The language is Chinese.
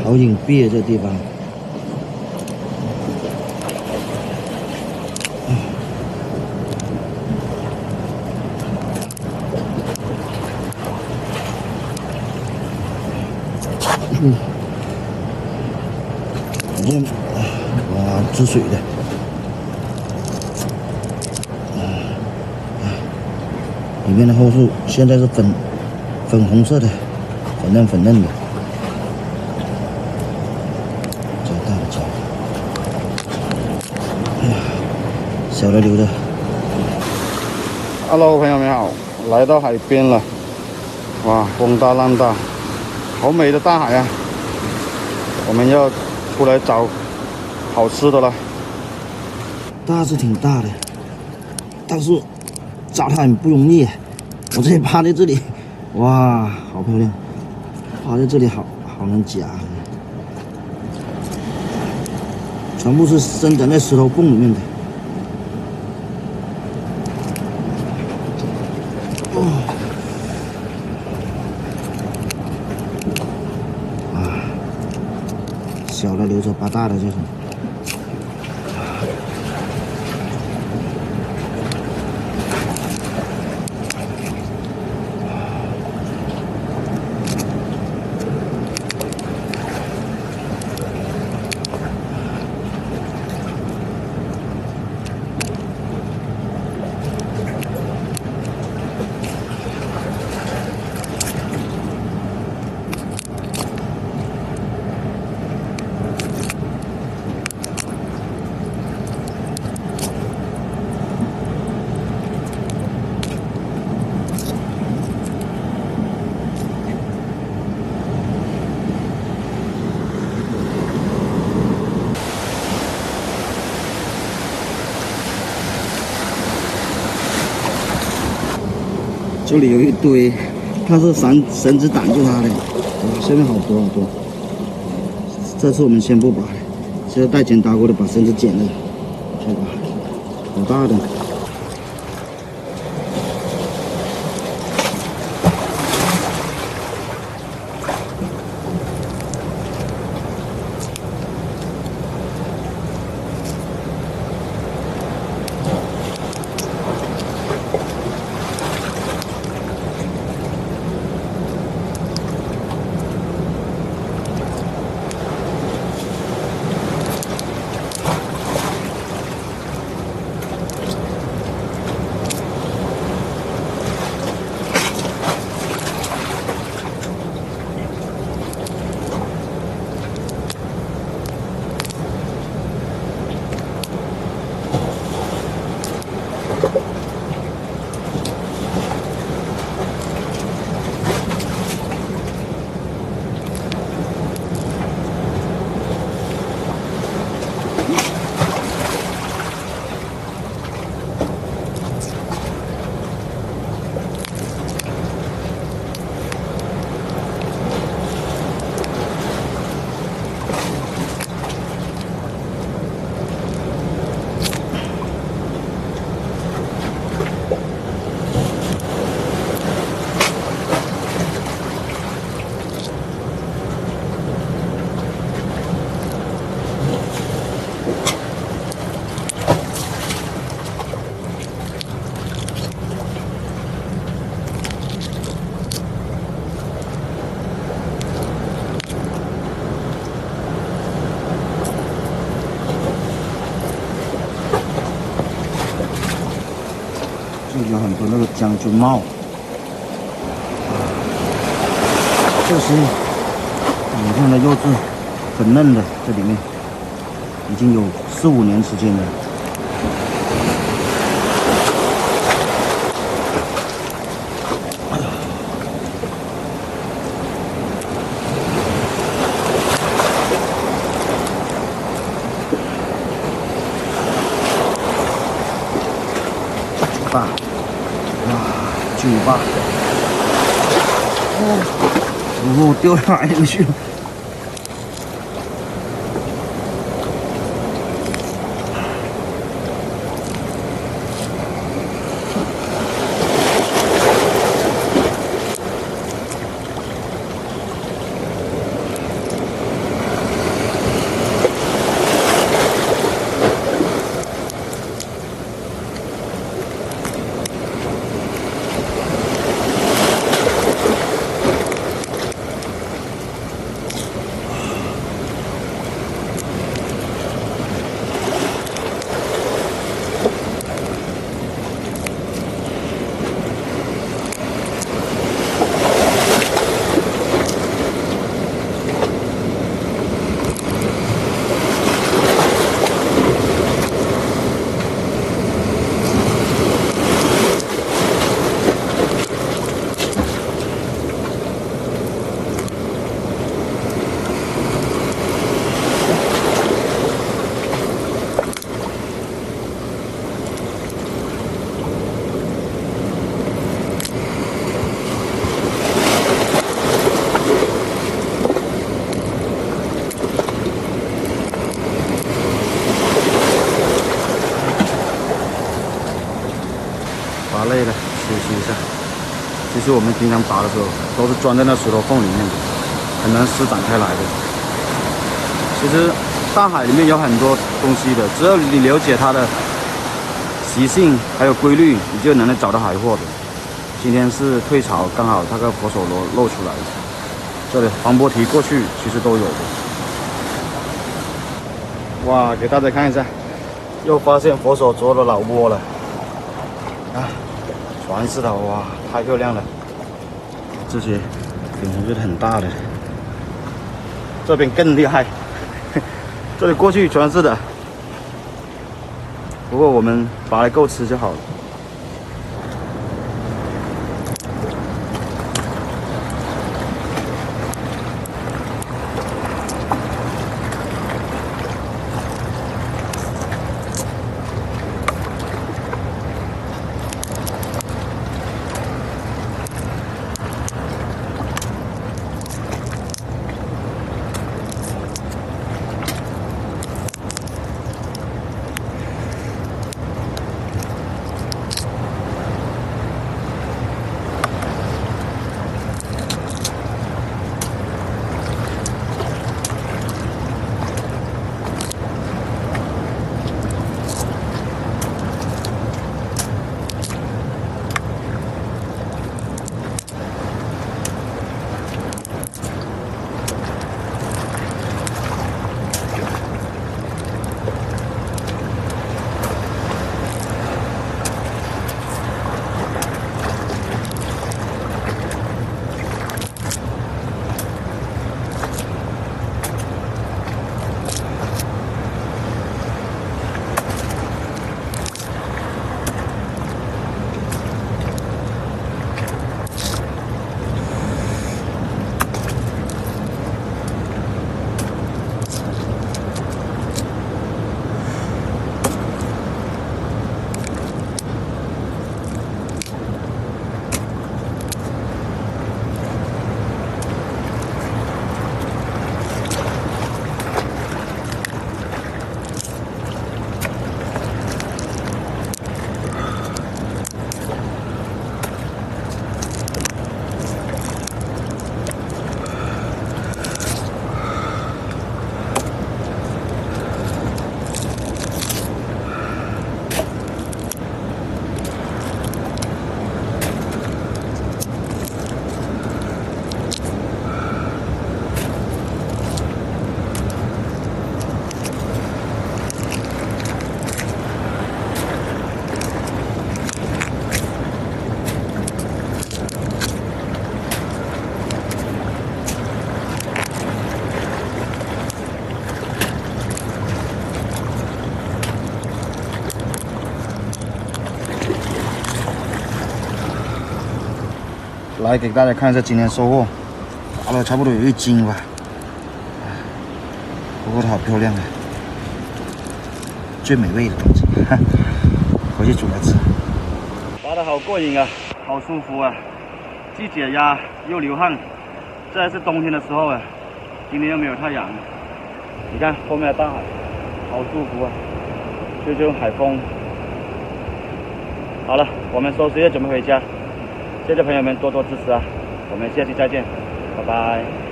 好隐蔽啊，这地方。反正哇，治水的。里面的后树现在是粉红色的，粉嫩的。这大的桥，哎呀，小的留着。Hello， 朋友们好，来到海边了。哇，风大浪大，好美的大海啊！我们要出来找好吃的了。大是挺大的，但是找它很不容易。我这里趴在这里，哇，好漂亮！趴在这里好难夹，全部是生长在石头缝里面的。小的留着，把大的就是。这里有一堆，它是绳子挡住它的，哇，下面好多好多。这次我们先不拔了，只要带剪刀过来把绳子剪了，再拔。好大的。这里有很多那个将军帽，这是你看的柚子，很嫩的，这里面已经有4、5年时间了。大，哇，巨大！哦，掉到海里去了。实我们平常拔的时候都是钻在那石头缝里面的，很难施展开来的。其实大海里面有很多东西的，只要你了解它的习性还有规律，你就能找到海货的。今天是退潮，刚好它个佛手螺露出来了。这里防波堤过去其实都有的。哇，给大家看一下，又发现佛手镯的老窝了。啊，全是的，哇，太漂亮了。这些粉红就是很大的，这边更厉害。这里过去全是的，不过我们拔来够吃就好了。来给大家看一下今天收获，打了差不多有1斤吧，不过它好漂亮啊，最美味的东西，回去煮来吃。拔得好过瘾啊，好舒服啊，既解压又流汗。这还是冬天的时候啊，今天又没有太阳，你看后面的大海，好舒服啊，就这种海风。好了，我们收拾业准备回家。谢谢朋友们多多支持啊！我们下期再见，拜拜。